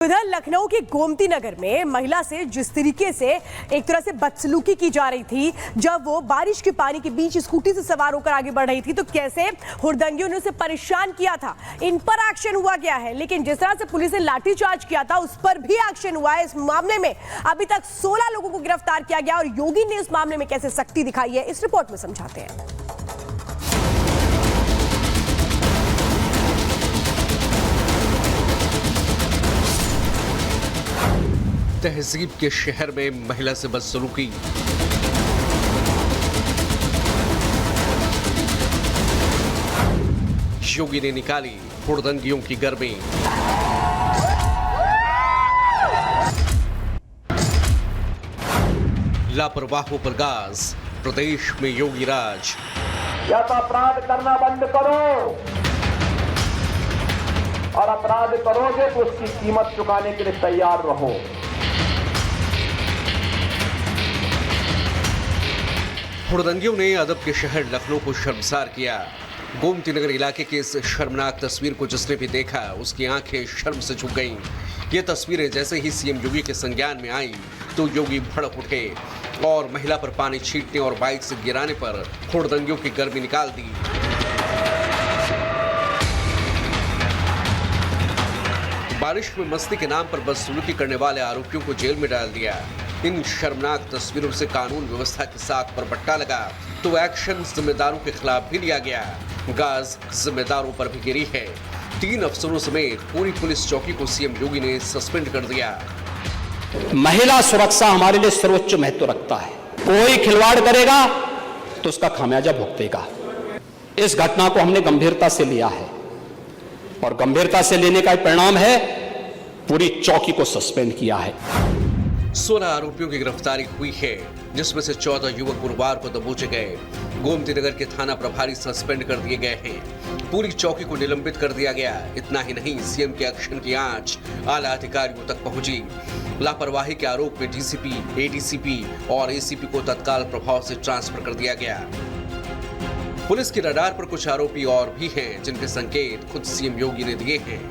इधर लखनऊ के गोमती नगर में महिला से जिस तरीके से एक तरह से बदसलूकी की जा रही थी जब वो बारिश के पानी के बीच स्कूटी से सवार होकर आगे बढ़ रही थी, तो कैसे हुड़दंगियों ने उसे परेशान किया था। इन पर एक्शन हुआ गया है, लेकिन जिस तरह से पुलिस ने लाठीचार्ज किया था उस पर भी एक्शन हुआ है। इस मामले में अभी तक 16 लोगों को गिरफ्तार किया गया और योगी ने इस मामले में कैसे सख्ती दिखाई है, इस रिपोर्ट में समझाते हैं। तहजीब के शहर में महिला से बदसलूकी। योगी ने निकाली हुड़दंगियों की गर्मी। लापरवाहों पर गाज, प्रदेश में योगी राज। या तो अपराध करना बंद करो और अपराध करोगे तो उसकी कीमत चुकाने के लिए तैयार रहो। हुड़दंगियों ने अदब के शहर लखनऊ को शर्मसार किया। गोमती नगर इलाके की इस शर्मनाक तस्वीर को जिसने भी देखा उसकी आंखें शर्म से झुक गईं। ये तस्वीरें जैसे ही सीएम योगी के संज्ञान में आई तो योगी भड़क उठे और महिला पर पानी छींटने और बाइक से गिराने पर हुड़दंगियों की गर्मी निकाल दी। बारिश में मस्ती के नाम पर बदसलूकी करने वाले आरोपियों को जेल में डाल दिया। इन शर्मनाक तस्वीरों से कानून व्यवस्था के साथ परपट्टा लगा तो एक्शन जिम्मेदारों के खिलाफ भी लिया गया। गाज जिम्मेदारों पर भी गिरी है। 3 अफसरों समेत पूरी पुलिस चौकी को सीएम योगी ने सस्पेंड कर दिया। महिला सुरक्षा हमारे लिए सर्वोच्च महत्व रखता है। कोई खिलवाड़ करेगा तो उसका खामियाजा भुगतेगा। इस घटना को हमने गंभीरता से लिया है और गंभीरता से लेने का परिणाम है पूरी चौकी को सस्पेंड किया है। 16 आरोपियों की गिरफ्तारी हुई है, जिसमें से 14 युवक गुरुवार को दबोचे गए। गोमती नगर के थाना प्रभारी सस्पेंड कर दिए गए हैं। पूरी चौकी को निलंबित कर दिया गया। इतना ही नहीं, सीएम के एक्शन की आंच आला अधिकारियों तक पहुंची। लापरवाही के आरोप में डीसीपी, एडीसीपी और एसीपी को तत्काल प्रभाव से ट्रांसफर कर दिया गया। पुलिस की रडार पर कुछ आरोपी और भी हैं, जिनके संकेत खुद सीएम योगी ने दिए हैं।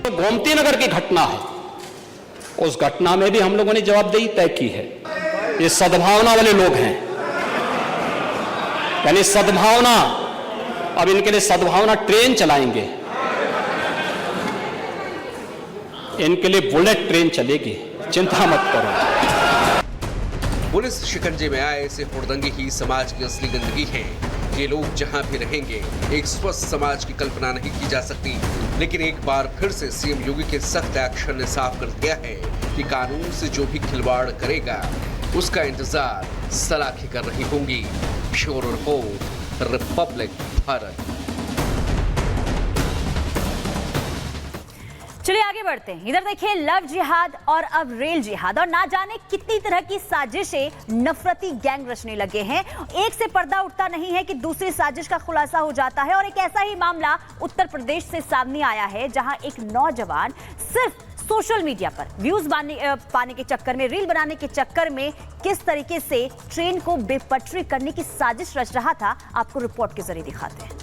तो गोमती नगर की घटना है, उस घटना में भी हम लोगों ने जवाबदेही तय की है। ये सद्भावना वाले लोग हैं, यानी सद्भावना, अब इनके लिए सद्भावना ट्रेन चलाएंगे, इनके लिए बुलेट ट्रेन चलेगी, चिंता मत करो। पुलिस शिकंजे में आए ऐसे हुड़दंगे ही समाज की असली गंदगी है। ये लोग जहां भी रहेंगे, एक स्वस्थ समाज की कल्पना नहीं की जा सकती। लेकिन एक बार फिर से सीएम योगी के सख्त एक्शन ने साफ कर दिया है कि कानून से जो भी खिलवाड़ करेगा उसका इंतजार सलाखें कर रही होंगी। Bureau report, Republic Bharat. चलिए आगे बढ़ते हैं। इधर देखिए, लव जिहाद और अब रेल जिहाद, और ना जाने कितनी तरह की साजिशें नफरती गैंग रचने लगे हैं। एक से पर्दा उठता नहीं है कि दूसरी साजिश का खुलासा हो जाता है। और एक ऐसा ही मामला उत्तर प्रदेश से सामने आया है, जहां एक नौजवान सिर्फ सोशल मीडिया पर व्यूज पाने के चक्कर में, रील बनाने के चक्कर में किस तरीके से ट्रेन को बेपटरी करने की साजिश रच रहा था, आपको रिपोर्ट के जरिए दिखाते हैं।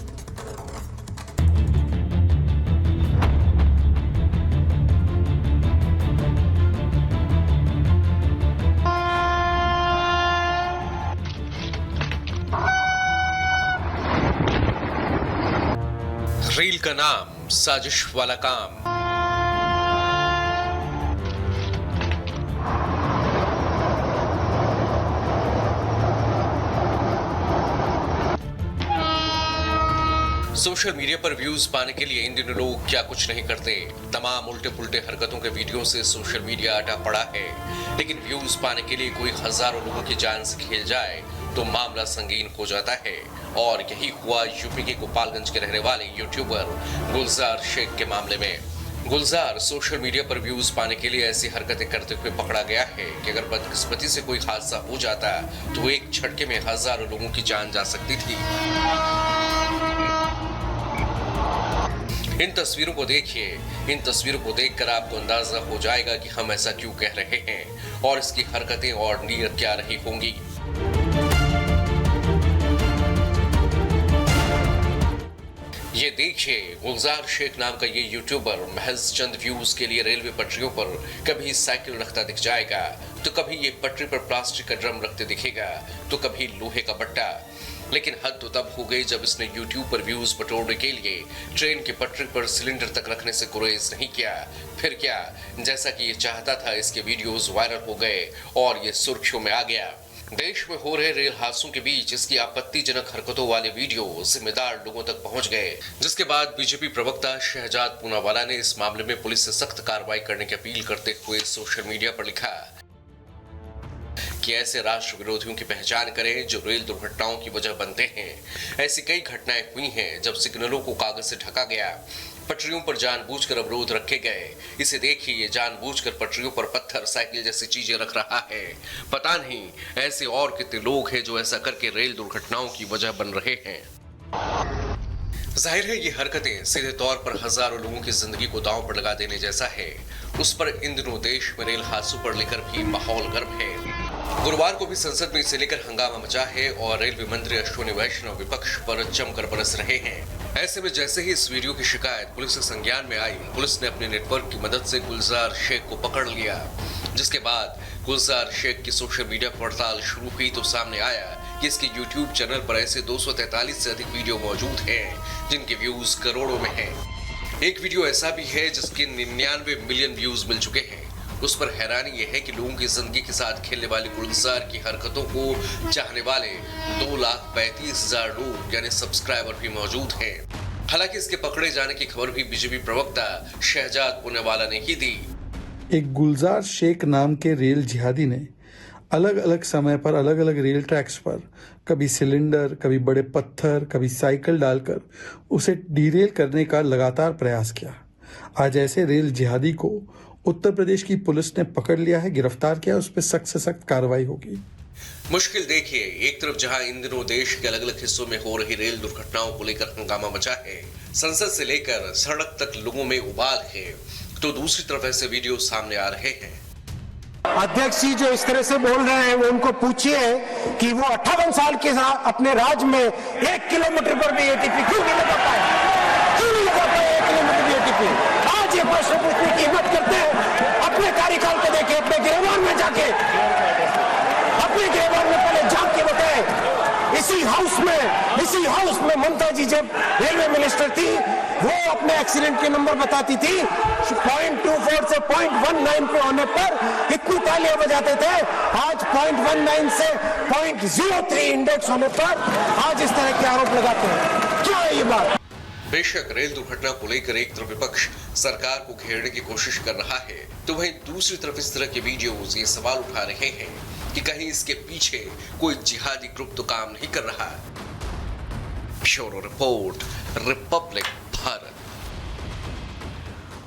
रील का नाम, साजिश वाला काम। सोशल मीडिया पर व्यूज पाने के लिए इन दिनों लोग क्या कुछ नहीं करते। तमाम उल्टे पुल्टे हरकतों के वीडियो से सोशल मीडिया अटा पड़ा है। लेकिन व्यूज पाने के लिए कोई हजारों लोगों की जान से खेल जाए तो मामला संगीन हो जाता है। और यही हुआ यूपी के गोपालगंज के रहने वाले यूट्यूबर गुलजार शेख के मामले में। गुलजार सोशल मीडिया पर व्यूज पाने के लिए ऐसी हरकतें करते हुए पकड़ा गया है कि अगर बदकिस्मती से कोई हादसा हो जाता तो एक झटके में हजारों लोगों की जान जा सकती थी। इन तस्वीरों को देखिए। इन तस्वीरों को देखकर आपको अंदाजा हो जाएगा कि हम ऐसा क्यों कह रहे हैं और इसकी हरकतें और नीयत क्या रही होंगी। ये देखिए, गुलजार शेख नाम का ये यूट्यूबर महज चंद व्यूज के लिए रेलवे पटरियों पर कभी साइकिल रखता दिख जाएगा, तो कभी ये पटरी पर प्लास्टिक का ड्रम रखते दिखेगा, तो कभी लोहे का बट्टा। लेकिन हद तो तब हो गई जब इसने यूट्यूब पर व्यूज बटोरने के लिए ट्रेन की पटरी पर सिलेंडर तक रखने से गुरेज नहीं किया। फिर क्या, जैसा कि ये चाहता था, इसके वीडियोस वायरल हो गए और ये सुर्खियों में आ गया। देश में हो रहे रेल हादसों के बीच इसकी आपत्तिजनक हरकतों वाले वीडियो जिम्मेदार लोगों तक पहुंच गए, जिसके बाद बीजेपी प्रवक्ता शहजाद पूनावाला ने इस मामले में पुलिस से सख्त कार्रवाई करने की अपील करते हुए सोशल मीडिया पर लिखा कि ऐसे राष्ट्र विरोधियों की पहचान करें जो रेल दुर्घटनाओं की वजह बनते हैं। ऐसी कई घटनाएं हुई हैं जब सिग्नलों को कागज से ढका गया, पटरियों पर जानबूझकर अवरोध रखे गए। इसे देखिए, ये जानबूझकर पटरियों पर पत्थर, साइकिल जैसी चीजें रख रहा है। पता नहीं ऐसे और कितने लोग हैं जो ऐसा करके रेल दुर्घटनाओं की वजह बन रहे हैं। जाहिर है ये हरकतें सीधे तौर पर हजारों लोगों की जिंदगी को दांव पर लगा देने जैसा है। उस पर इन दिनों देश में रेल हादसों पर लेकर भी माहौल गर्म है। गुरुवार को भी संसद में इसे लेकर हंगामा मचा है और रेलवे मंत्री अश्विनी वैष्णव विपक्ष पर जमकर बरस रहे हैं। ऐसे में जैसे ही इस वीडियो की शिकायत पुलिस के संज्ञान में आई, पुलिस ने अपने नेटवर्क की मदद से गुलजार शेख को पकड़ लिया। जिसके बाद गुलजार शेख की सोशल मीडिया पड़ताल शुरू हुई तो सामने आया कि इसके यूट्यूब चैनल पर ऐसे 243 से अधिक वीडियो मौजूद हैं जिनके व्यूज करोड़ों में हैं। एक वीडियो ऐसा भी है जिसके 99 मिलियन व्यूज मिल चुके हैं। उस पर हैरानी यह है कि लोगों की जिंदगी के साथ खेलने वाले गुलजार की हरकतों को चाहने वाले 2,35,000 लोग यानी सब्सक्राइबर भी मौजूद हैं। हालांकि इसके पकड़े जाने की खबर भी बीजेपी प्रवक्ता शहजाद पूनावाला ने ही दी। एक गुलजार शेख नाम के रेल जिहादी ने अलग अलग समय पर अलग अलग रेल ट्रैक्स पर कभी सिलेंडर, कभी बड़े पत्थर, कभी साइकिल डालकर उसे डीरेल करने का लगातार प्रयास किया। आज ऐसे रेल जिहादी को उत्तर प्रदेश की पुलिस ने पकड़ लिया है, गिरफ्तार किया, उस पर सख्त से सख्त कार्रवाई होगी। मुश्किल देखिए, एक तरफ जहां इन दिनों देश के अलग अलग हिस्सों में हो रही रेल दुर्घटनाओं को लेकर हंगामा मचा है, संसद से लेकर सड़क तक लोगों में उबाल है, तो दूसरी तरफ ऐसे वीडियो सामने आ रहे हैं। अध्यक्ष जी जो इस तरह से बोल रहे हैं, वो उनको पूछिए कि वो 58 साल के अपने राज्य में 1 किलोमीटर पर भी एटीपी क्यों नहीं लगा पाए, 1 किलोमीटर भी एटीपी। आज ये प्रश्न पूछने की हिम्मत करते हैं। अपने कार्यकाल को देखे, अपने गिरफ्तार में जाके, अपने गिरफ्तार में पहले जाग के बताए। इसी हाउस में ममता जी जब रेलवे मिनिस्टर थी, वो अपने एक्सीडेंट के नंबर बताती थी, 0.24 से 0.19 पे होने पर इतनी तालियां बजाते थे। आज 0.19 से 0.03 इंडेक्स होने पर आज इस तरह के आरोप लगाते हैं। क्या है ये बात? बेशक रेल दुर्घटना को लेकर एक तरफ विपक्ष सरकार को घेरने की कोशिश कर रहा है, तो वहीं दूसरी तरफ इस तरह के वीडियोस ये सवाल उठा रहे हैं कि कहीं इसके पीछे कोई जिहादी ग्रुप तो काम नहीं कर रहा। Bureau report, Republic Bharat.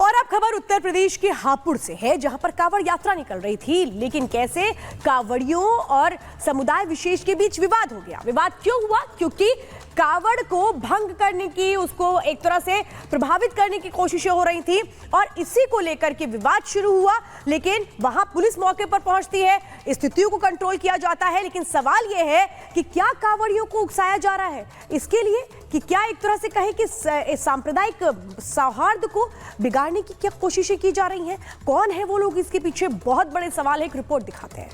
और अब खबर उत्तर प्रदेश के हापुड़ से है, जहां पर कांवड़ यात्रा निकल रही थी, लेकिन कैसे कांवड़ियों और समुदाय विशेष के बीच विवाद हो गया। विवाद क्यों हुआ? क्योंकि कांवड़ को भंग करने की, उसको एक तरह से प्रभावित करने की कोशिशें हो रही थी और इसी को लेकर के विवाद शुरू हुआ। लेकिन वहां पुलिस मौके पर पहुंचती है, स्थितियों को कंट्रोल किया जाता है। लेकिन सवाल यह है कि क्या कांवड़ियों को उकसाया जा रहा है इसके लिए, कि क्या एक तरह से कहें कि सांप्रदायिक सौहार्द को बिगाड़ने की क्या कोशिशें की जा रही हैं? कौन है वो लोग इसके पीछे? बहुत बड़े सवाल है। एक रिपोर्ट दिखाते हैं।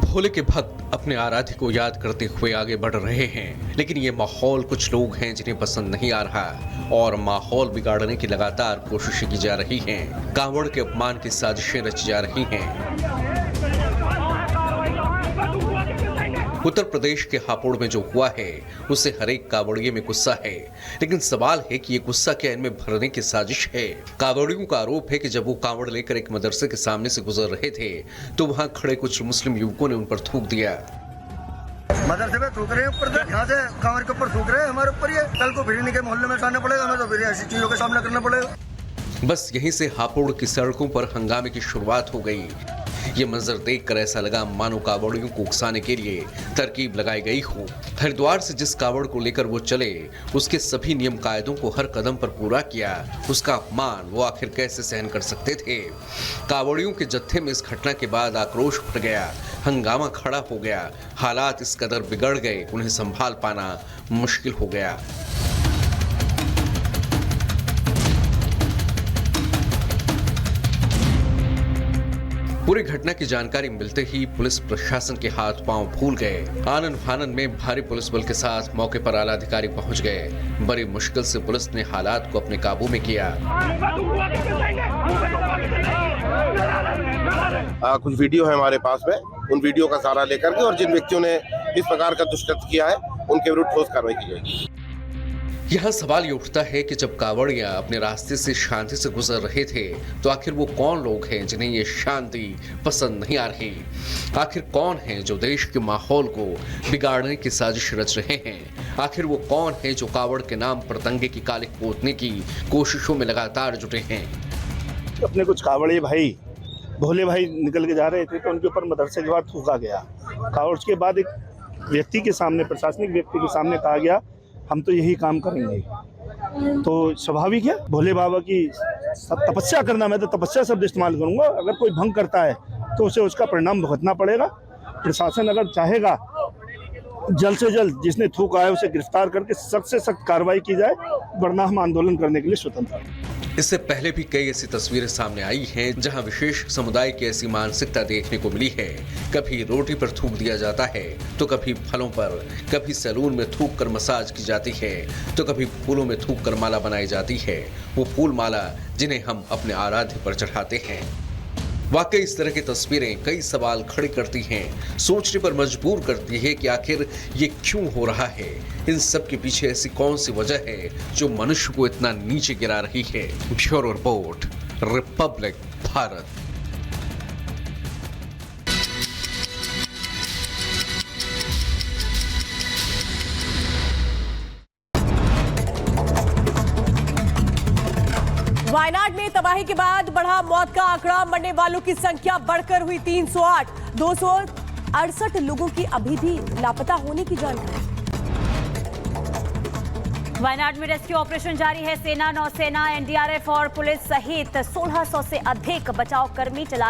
भोले के भक्त अपने आराध्य को याद करते हुए आगे बढ़ रहे हैं, लेकिन ये माहौल कुछ लोग हैं जिन्हें पसंद नहीं आ रहा और माहौल बिगाड़ने की लगातार कोशिशें की जा रही हैं। कांवड़ के अपमान की साजिशें रची जा रही हैं। उत्तर प्रदेश के हापुड़ में जो हुआ है उससे हर एक कांवड़िये में गुस्सा है, लेकिन सवाल है कि ये गुस्सा क्या इनमें भरने की साजिश है। कांवड़ियों का आरोप है कि जब वो कांवड़ लेकर एक मदरसे के सामने से गुजर रहे थे तो वहां खड़े कुछ मुस्लिम युवकों ने उन पर थूक दिया। मदरसे में थूक रहे हैं ऊपर से, यहाँ से कांवड़ के ऊपर थूक रहे हैं हमारे ऊपर। ये कल को फिर के मोहल्ले में जाना पड़ेगा, हमें तो फिर ऐसी चीजों का सामना करना पड़ेगा। बस यहीं से हापुड़ की सड़कों पर हंगामे की शुरुआत हो गई। ये मंजर देखकर ऐसा लगा मानो कावड़ियों को उकसाने के लिए तरकीब लगाई गई हो। हरिद्वार से जिस कावड़ को लेकर वो चले, उसके सभी नियम कायदों को हर कदम पर पूरा किया, उसका अपमान वो आखिर कैसे सहन कर सकते थे। कावड़ियों के जत्थे में इस घटना के बाद आक्रोश उठ गया, हंगामा खड़ा हो गया। हालात इस कदर बिगड़ गए, उन्हें संभाल पाना मुश्किल हो गया। पूरी घटना की जानकारी मिलते ही पुलिस प्रशासन के हाथ पांव फूल गए। आनन फानन में भारी पुलिस बल के साथ मौके पर आला अधिकारी पहुंच गए। बड़ी मुश्किल से पुलिस ने हालात को अपने काबू में किया। कुछ वीडियो है हमारे पास में, उन वीडियो का सहारा लेकर के और जिन व्यक्तियों ने इस प्रकार का दुष्कृत्य किया है उनके विरुद्ध ठोस कार्रवाई की जाएगी। यहाँ सवाल ये उठता है कि जब कावड़िया अपने रास्ते से शांति से गुजर रहे थे तो आखिर वो कौन लोग हैं जिन्हें ये शांति पसंद नहीं आ रही। आखिर कौन है जो देश के माहौल को बिगाड़ने की साजिश रच रहे हैं। आखिर वो कौन है जो कावड़ के नाम पर दंगे की कालिक पोतने की कोशिशों में लगातार जुटे हैं। अपने कुछ कावड़े भाई, भोले भाई निकल के जा रहे थे तो उनके ऊपर मदरसे के बाद थूका गया। कावड़ के बाद एक व्यक्ति के सामने, प्रशासनिक व्यक्ति के सामने कहा गया हम तो यही काम करेंगे। तो स्वाभाविक है, भोले बाबा की तपस्या करना, मैं तो तपस्या शब्द इस्तेमाल करूंगा। अगर कोई भंग करता है तो उसे उसका परिणाम भुगतना पड़ेगा। प्रशासन अगर चाहेगा जल्द से जल्द जिसने थूका है उसे गिरफ्तार करके सख्त से सख्त कार्रवाई की जाए, वरना हम आंदोलन करने के लिए स्वतंत्र हैं। इससे पहले भी कई ऐसी तस्वीरें सामने आई हैं जहां विशेष समुदाय की ऐसी मानसिकता देखने को मिली है। कभी रोटी पर थूक दिया जाता है तो कभी फलों पर, कभी सैलून में थूक कर मसाज की जाती है तो कभी फूलों में थूक कर माला बनाई जाती है। वो फूल माला जिन्हें हम अपने आराध्य पर चढ़ाते हैं। वाकई इस तरह की तस्वीरें कई सवाल खड़े करती हैं, सोचने पर मजबूर करती है कि आखिर ये क्यों हो रहा है। इन सब के पीछे ऐसी कौन सी वजह है जो मनुष्य को इतना नीचे गिरा रही है। Bureau report, Republic Bharat. Wayanad में तबाही के बाद बढ़ा मौत का आंकड़ा, मरने वालों की संख्या बढ़कर हुई 308। 268 लोगों की अभी भी लापता होने की जानकारी। वायनाड में रेस्क्यू ऑपरेशन जारी है। सेना, नौसेना, एनडीआरएफ और पुलिस सहित 1600 से अधिक बचाव कर्मी चला रहे